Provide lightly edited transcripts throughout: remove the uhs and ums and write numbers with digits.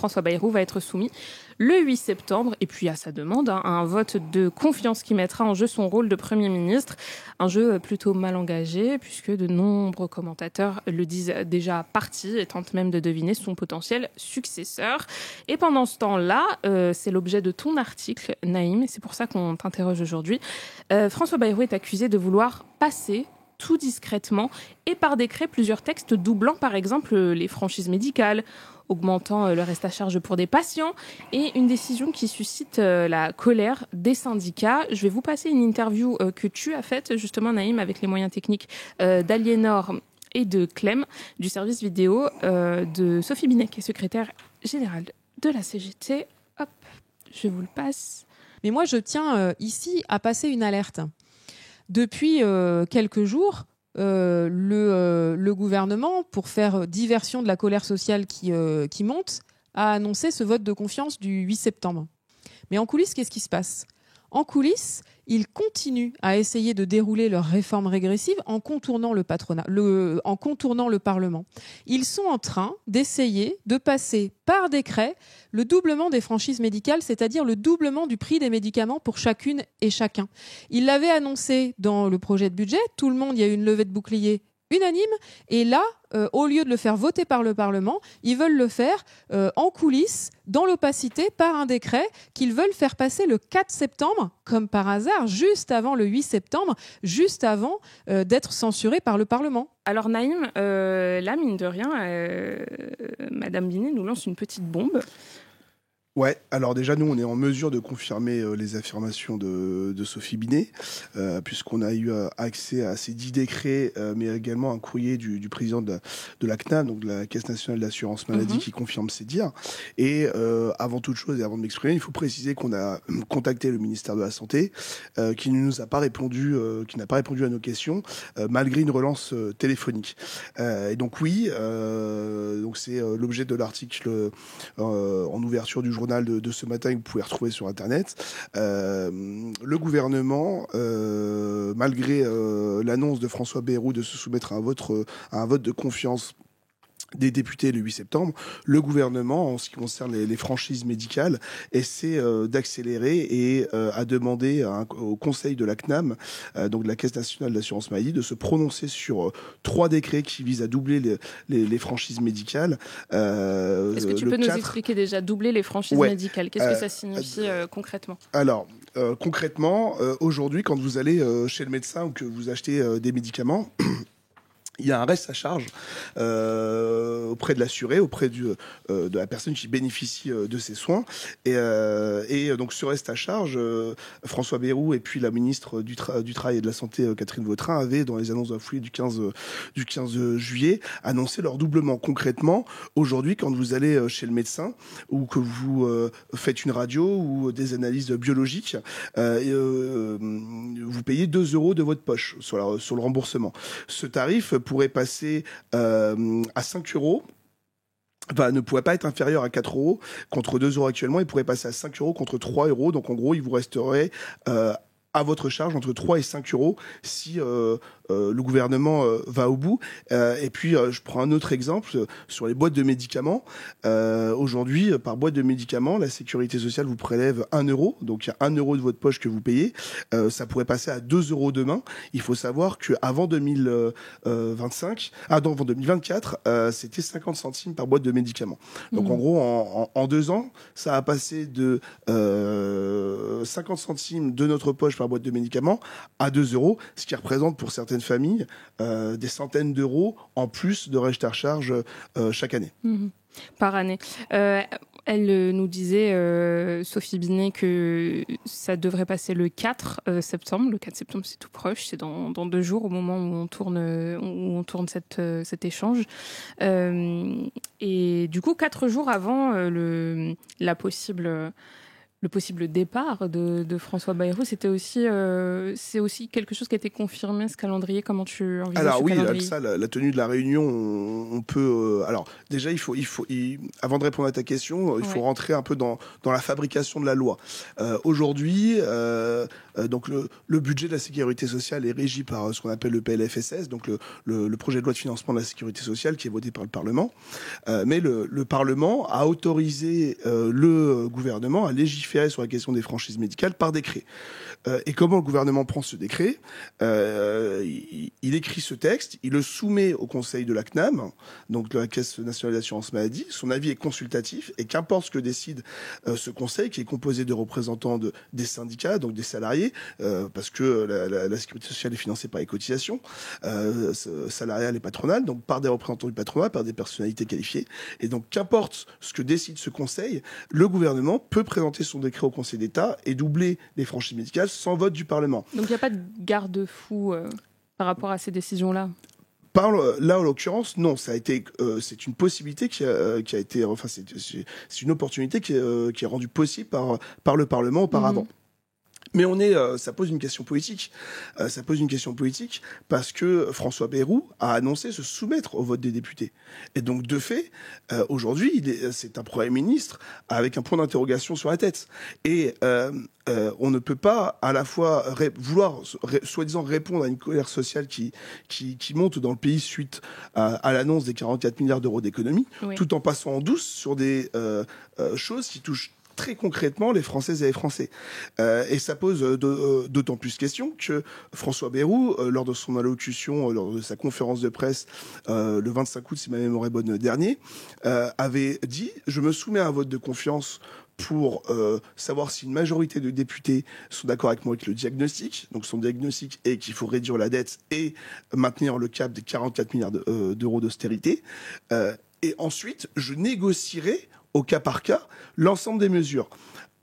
François Bayrou va être soumis le 8 septembre, et puis à sa demande, à un vote de confiance qui mettra en jeu son rôle de Premier ministre. Un jeu plutôt mal engagé, puisque de nombreux commentateurs le disent déjà parti et tentent même de deviner son potentiel successeur. Et pendant ce temps-là, c'est l'objet de ton article, Naïm, et c'est pour ça qu'on t'interroge aujourd'hui. François Bayrou est accusé de vouloir passer tout discrètement et par décret plusieurs textes doublant par exemple les franchises médicales, augmentant le reste à charge pour des patients, et une décision qui suscite la colère des syndicats. Je vais vous passer une interview que tu as faite justement, Naïm, avec les moyens techniques d'Aliénor et de Clem du service vidéo de Sophie Binet, qui est secrétaire générale de la CGT. Hop, je vous le passe. Mais moi, je tiens ici à passer une alerte. Depuis quelques jours, le gouvernement, pour faire diversion de la colère sociale qui monte, a annoncé ce vote de confiance du 8 septembre. Mais en coulisses, qu'est-ce qui se passe ? En coulisses, ils continuent à essayer de dérouler leurs réformes régressives en contournant le Parlement. Ils sont en train d'essayer de passer par décret le doublement des franchises médicales, c'est-à-dire le doublement du prix des médicaments pour chacune et chacun. Ils l'avaient annoncé dans le projet de budget, tout le monde, il y a eu une levée de bouclier unanime, et là, au lieu de le faire voter par le Parlement, ils veulent le faire en coulisses, dans l'opacité, par un décret qu'ils veulent faire passer le 4 septembre, comme par hasard, juste avant le 8 septembre, juste avant d'être censuré par le Parlement. Alors Naïm, là, mine de rien, Madame Binet nous lance une petite bombe. Ouais, alors déjà, nous, on est en mesure de confirmer les affirmations de Sophie Binet, puisqu'on a eu accès à ces 10 décrets, mais également un courrier du président de la CNAM, donc de la Caisse nationale d'assurance maladie, qui confirme ces dires. Et avant toute chose, et avant de m'exprimer, il faut préciser qu'on a contacté le ministère de la Santé, qui ne nous a pas répondu, qui n'a pas répondu à nos questions, malgré une relance téléphonique. Et donc oui, donc c'est l'objet de l'article en ouverture du journal de ce matin que vous pouvez retrouver sur Internet. Le gouvernement, malgré l'annonce de François Bayrou de se soumettre à un vote de confiance des députés le 8 septembre, le gouvernement, en ce qui concerne les franchises médicales, essaie d'accélérer et a demandé au conseil de la CNAM, donc de la Caisse nationale d'assurance maladie, de se prononcer sur 3 décrets qui visent à doubler les franchises médicales. Est-ce que tu peux nous expliquer déjà doubler les franchises médicales ? Qu'est-ce que ça signifie concrètement ? Alors, concrètement, aujourd'hui, quand vous allez chez le médecin ou que vous achetez des médicaments, il y a un reste à charge auprès de l'assuré, auprès de la personne qui bénéficie de ces soins. Et donc ce reste à charge, François Bayrou et puis la ministre du Travail et de la Santé, Catherine Vautrin, avaient, dans les annonces de la foulée du 15 juillet, annoncé leur doublement. Concrètement, aujourd'hui, quand vous allez chez le médecin ou que vous faites une radio ou des analyses biologiques, vous payez 2 € de votre poche sur le remboursement. Ce tarif pourrait passer à 5 €. Enfin, ne pourrait pas être inférieur à 4 € contre 2 € actuellement. Il pourrait passer à 5 € contre 3 €. Donc, en gros, il vous resterait à votre charge entre 3 et 5 € si le gouvernement va au bout. Et puis, je prends un autre exemple sur les boîtes de médicaments. Aujourd'hui, par boîte de médicaments, la sécurité sociale vous prélève 1 €. Donc, il y a 1 € de votre poche que vous payez. Ça pourrait passer à 2 € demain. Il faut savoir qu'avant 2024, c'était 50 centimes par boîte de médicaments. Donc, en gros, en 2 ans, ça a passé de 50 centimes de notre poche par boîte de médicaments à 2 €, ce qui représente pour certaines familles des centaines d'euros en plus de reste à charge chaque année. Par année. Elle nous disait, Sophie Binet, que ça devrait passer le 4 septembre. Le 4 septembre, c'est tout proche, c'est dans 2 jours au moment où on tourne cet échange. Et du coup, 4 jours avant le possible départ de François Bayrou, c'est aussi quelque chose qui a été confirmé, ce calendrier. Comment tu envisages Alors ce oui, calendrier? ça, la tenue de la réunion, on peut... alors déjà, avant de répondre à ta question, il faut rentrer un peu dans la fabrication de la loi. Aujourd'hui, donc le budget de la sécurité sociale est régi par ce qu'on appelle le PLFSS, donc le projet de loi de financement de la sécurité sociale qui est voté par le Parlement. Mais le Parlement a autorisé le gouvernement à légiférer sur la question des franchises médicales par décret. Et comment le gouvernement prend ce décret? Il écrit ce texte, il le soumet au conseil de la CNAM, donc de la Caisse nationale d'assurance maladie. Son avis est consultatif et qu'importe ce que décide ce conseil, qui est composé de représentants des syndicats, donc des salariés, parce que la sécurité sociale est financée par les cotisations salariales et patronales, donc par des représentants du patronat, par des personnalités qualifiées. Et donc qu'importe ce que décide ce conseil, le gouvernement peut présenter son décret au Conseil d'État et doubler les franchises médicales sans vote du Parlement. Donc il n'y a pas de garde-fou par rapport à ces décisions-là? Là, en l'occurrence, non. C'est une possibilité qui a été, enfin, c'est une opportunité qui est rendue possible par le Parlement auparavant. Mais ça pose une question politique. Ça pose une question politique parce que François Bayrou a annoncé se soumettre au vote des députés. Et donc, de fait, aujourd'hui, c'est un Premier ministre avec un point d'interrogation sur la tête. Et on ne peut pas à la fois vouloir soi-disant répondre à une colère sociale qui monte dans le pays suite à l'annonce des 44 milliards d'euros d'économie, tout en passant en douce sur des choses qui touchent très concrètement les Françaises et les Français. Et ça pose d'autant plus question que François Bayrou, lors de son allocution, lors de sa conférence de presse le 25 août, si ma mémoire est bonne, dernier, avait dit « Je me soumets à un vote de confiance pour savoir si une majorité de députés sont d'accord avec moi avec le diagnostic. Donc son diagnostic est qu'il faut réduire la dette et maintenir le cap des 44 milliards d'euros d'austérité. Et ensuite, je négocierai au cas par cas l'ensemble des mesures.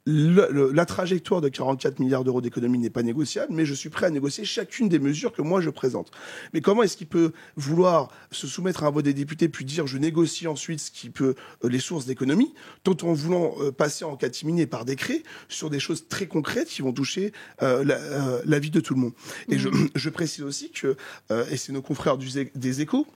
La trajectoire de 44 milliards d'euros d'économie n'est pas négociable, mais je suis prêt à négocier chacune des mesures que moi je présente. Mais comment est-ce qu'il peut vouloir se soumettre à un vote des députés puis dire je négocie ensuite ce qui peut les sources d'économie, tout en voulant passer en catimini par décret sur des choses très concrètes qui vont toucher la vie de tout le monde. Et je précise aussi que, et c'est nos confrères des Échos,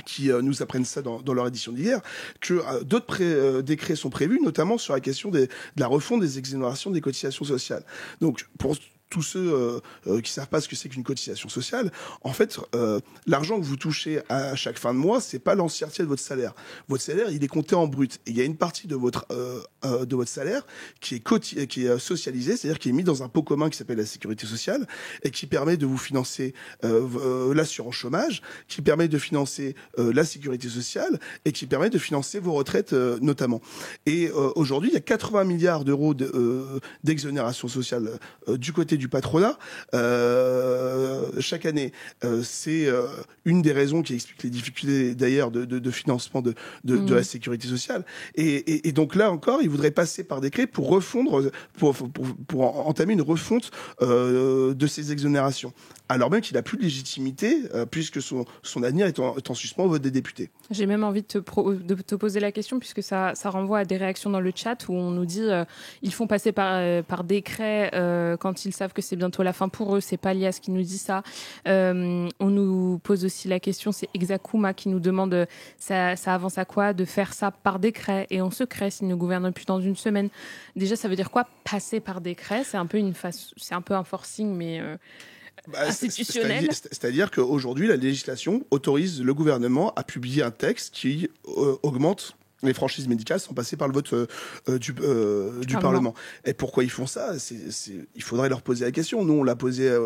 qui nous apprennent ça dans leur édition d'hier, que d'autres décrets sont prévus, notamment sur la question de la refonte des exonérations des cotisations sociales. Donc, pour tous ceux qui savent pas ce que c'est qu'une cotisation sociale, en fait, l'argent que vous touchez à chaque fin de mois, c'est pas l'entièreté de votre salaire. Votre salaire, il est compté en brut. Et il y a une partie de votre salaire qui est socialisée, c'est-à-dire qui est mis dans un pot commun qui s'appelle la sécurité sociale et qui permet de vous financer l'assurance chômage, qui permet de financer la sécurité sociale et qui permet de financer vos retraites notamment. Et aujourd'hui, il y a 80 milliards d'euros d'exonération sociale du côté du patronat chaque année. C'est une des raisons qui explique les difficultés d'ailleurs de financement de la sécurité sociale. Et donc là encore, il voudrait passer par décret pour refondre, pour entamer une refonte de ces exonérations. Alors même qu'il n'a plus de légitimité puisque son avenir est en suspens au vote des députés. J'ai même envie de te poser la question puisque ça renvoie à des réactions dans le chat où on nous dit ils font passer par décret quand ils savent que c'est bientôt la fin pour eux. C'est pas Lias qui nous dit ça. On nous pose aussi la question, c'est Exacouma qui nous demande ça avance à quoi de faire ça par décret et en secret s'ils ne gouvernent plus dans une semaine. Déjà, ça veut dire quoi passer par décret? C'est un peu un forcing, mais institutionnel. C'est-à-dire qu'aujourd'hui, la législation autorise le gouvernement à publier un texte qui augmente les franchises médicales sans passer par le vote du Parlement. Et pourquoi ils font ça? Il faudrait leur poser la question. Nous, on l'a posé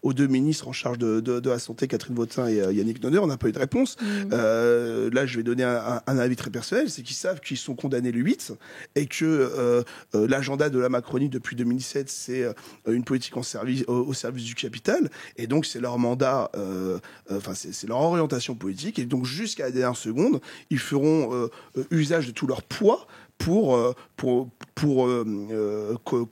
aux deux ministres en charge de la Santé, Catherine Vautrin et Yannick Neuder. On n'a pas eu de réponse. Là, je vais donner un avis très personnel. C'est qu'ils savent qu'ils sont condamnés le 8 et que l'agenda de la Macronie depuis 2007, c'est une politique au service du capital. Et donc, c'est leur mandat, c'est leur orientation politique. Et donc, jusqu'à la dernière seconde, ils feront usage de tout leur poids pour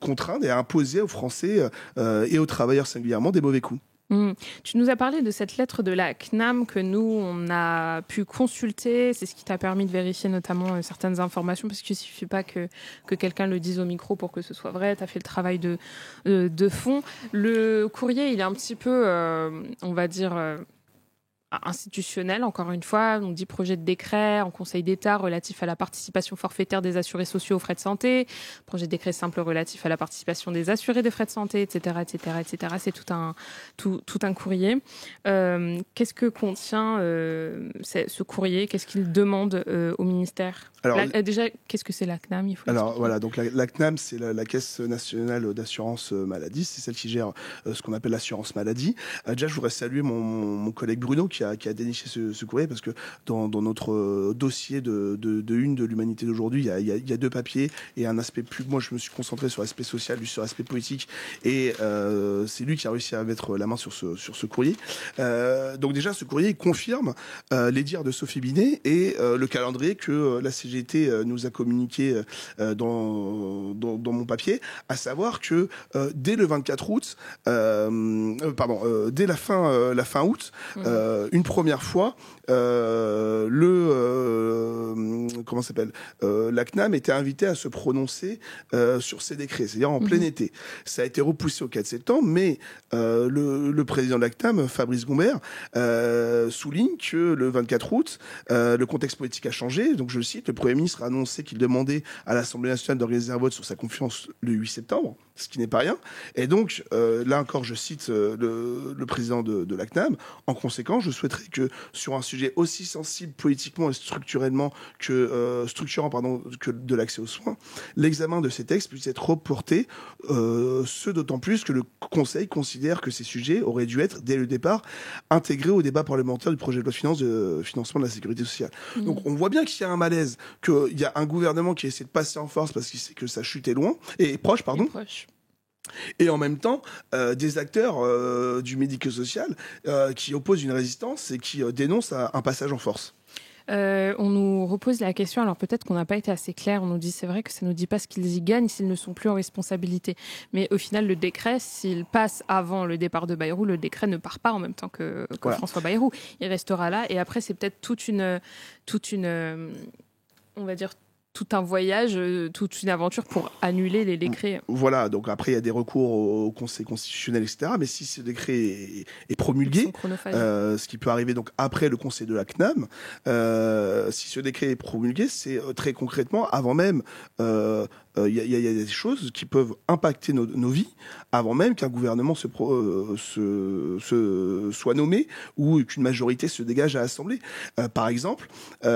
contraindre et imposer aux Français et aux travailleurs singulièrement des mauvais coups. Tu nous as parlé de cette lettre de la CNAM que nous, on a pu consulter. C'est ce qui t'a permis de vérifier notamment certaines informations, parce qu'il ne suffit pas que quelqu'un le dise au micro pour que ce soit vrai. Tu as fait le travail de fond. Le courrier, il est un petit peu, on va dire... institutionnel, encore une fois, on dit projet de décret en Conseil d'État relatif à la participation forfaitaire des assurés sociaux aux frais de santé, projet de décret simple relatif à la participation des assurés des frais de santé, etc., etc., etc. C'est tout un courrier. Qu'est-ce que contient ce courrier? Qu'est-ce qu'il demande au ministère? Déjà, qu'est-ce que c'est la CNAM? Donc la CNAM, c'est la Caisse nationale d'assurance maladie, c'est celle qui gère ce qu'on appelle l'assurance maladie. Déjà, je voudrais saluer mon collègue Bruno qui a déniché ce courrier, parce que dans notre dossier de une de l'Humanité d'aujourd'hui, il y a deux papiers et un aspect plus... Moi, je me suis concentré sur l'aspect social, lui sur l'aspect politique, et c'est lui qui a réussi à mettre la main sur ce courrier. Donc déjà, ce courrier confirme les dires de Sophie Binet et le calendrier que la CGT nous a communiqué dans mon papier, à savoir que dès le 24 août, dès la fin août, une première fois, la CNAM était invitée à se prononcer sur ces décrets, c'est-à-dire en plein été. Ça a été repoussé au 4 septembre, mais le président de la CNAM, Fabrice Gombert, souligne que le 24 août, le contexte politique a changé. Donc je le cite, le Premier ministre a annoncé qu'il demandait à l'Assemblée nationale d'organiser un vote sur sa confiance le 8 septembre, ce qui n'est pas rien. Et donc, là encore, je cite le président de la CNAM. En conséquence, je souhaiterais que sur un sujet aussi sensible politiquement et structurant que de l'accès aux soins, l'examen de ces textes puisse être reporté, ce d'autant plus que le Conseil considère que ces sujets auraient dû être, dès le départ, intégrés au débat parlementaire du projet de loi de finances de financement de la sécurité sociale. Donc on voit bien qu'il y a un malaise, qu'il y a un gouvernement qui essaie de passer en force parce qu'il sait que sa chute est proche. Et en même temps, des acteurs du médico-social qui opposent une résistance et qui dénoncent un passage en force. On nous repose la question, alors peut-être qu'on n'a pas été assez clair, on nous dit c'est vrai que ça ne nous dit pas ce qu'ils y gagnent s'ils ne sont plus en responsabilité. Mais au final, le décret, s'il passe avant le départ de Bayrou, le décret ne part pas en même temps que voilà. François Bayrou. Il restera là et après c'est peut-être toute une on va dire tout un voyage, toute une aventure pour annuler les décrets. Voilà, donc après il y a des recours au Conseil constitutionnel, etc. Mais si ce décret est promulgué, ce qui peut arriver donc après le Conseil de la CNAM, si ce décret est promulgué, c'est très concrètement, avant même, il y a des choses qui peuvent impacter nos vies, avant même qu'un gouvernement soit nommé ou qu'une majorité se dégage à l'Assemblée. Par exemple, en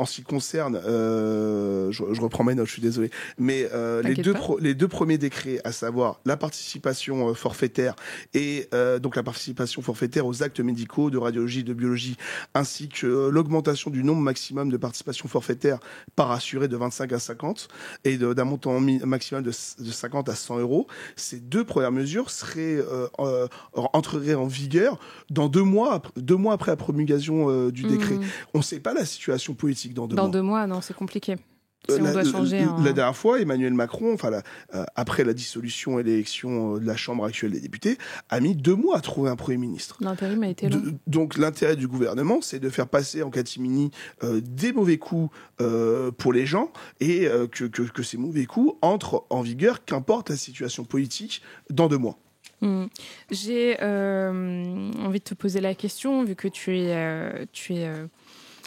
ce qui concerne je reprends mes notes, je suis désolé. Mais les deux premiers décrets, à savoir la participation forfaitaire et donc la participation forfaitaire aux actes médicaux de radiologie, de biologie, ainsi que l'augmentation du nombre maximum de participation forfaitaire par assuré de 25 à 50 et d'un montant maximum de 50 à 100 euros. Ces deux premières mesures entreraient en vigueur dans 2 mois après la promulgation du décret. On ne sait pas la situation politique dans 2 mois. Dans 2 mois, non, c'est compliqué. Si on doit changer. La dernière fois, Emmanuel Macron, après la dissolution et l'élection de la Chambre actuelle des députés, a mis 2 mois à trouver un Premier ministre. L'intérim a été long. Donc l'intérêt du gouvernement, c'est de faire passer en catimini des mauvais coups pour les gens et que ces mauvais coups entrent en vigueur, qu'importe la situation politique, dans 2 mois. J'ai envie de te poser la question, vu que tu es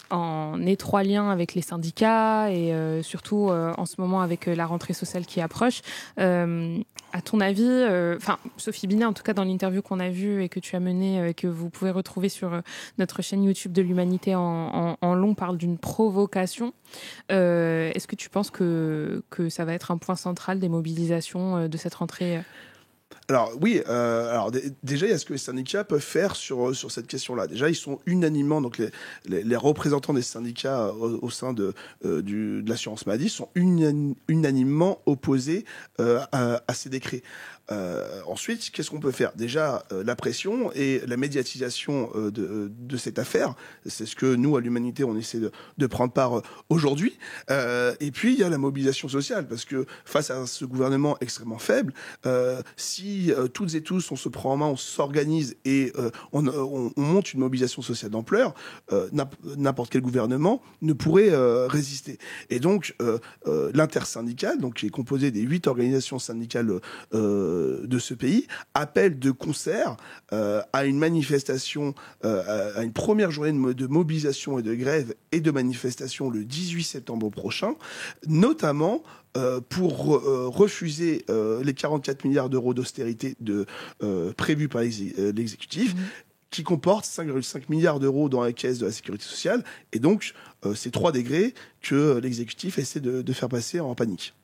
en étroit lien avec les syndicats et surtout en ce moment avec la rentrée sociale qui approche. À ton avis, Sophie Binet, en tout cas dans l'interview qu'on a vue et que tu as menée, que vous pouvez retrouver sur notre chaîne YouTube de l'Humanité en long, parle d'une provocation. Est-ce que tu penses que ça va être un point central des mobilisations de cette rentrée ? Alors oui, déjà il y a ce que les syndicats peuvent faire sur cette question-là. Déjà ils sont unanimement, donc les représentants des syndicats au sein de l'assurance maladie sont unanimement opposés à ces décrets. Ensuite, qu'est-ce qu'on peut faire ? Déjà, la pression et la médiatisation de cette affaire, c'est ce que nous, à l'Humanité, on essaie de prendre part aujourd'hui. Et puis, il y a la mobilisation sociale, parce que face à ce gouvernement extrêmement faible, si si toutes et tous on se prend en main, on s'organise et on monte une mobilisation sociale d'ampleur, n'importe quel gouvernement ne pourrait résister. Et donc l'intersyndicale, donc qui est composée des 8 organisations syndicales de ce pays, appelle de concert à une manifestation, à une première journée de mobilisation et de grève et de manifestation le 18 septembre prochain, notamment pour refuser les 44 milliards d'euros d'austérité prévus par l'exécutif, qui comporte 5,5 milliards d'euros dans la caisse de la sécurité sociale. Et donc, c'est 3 degrés que l'exécutif essaie de faire passer en panique.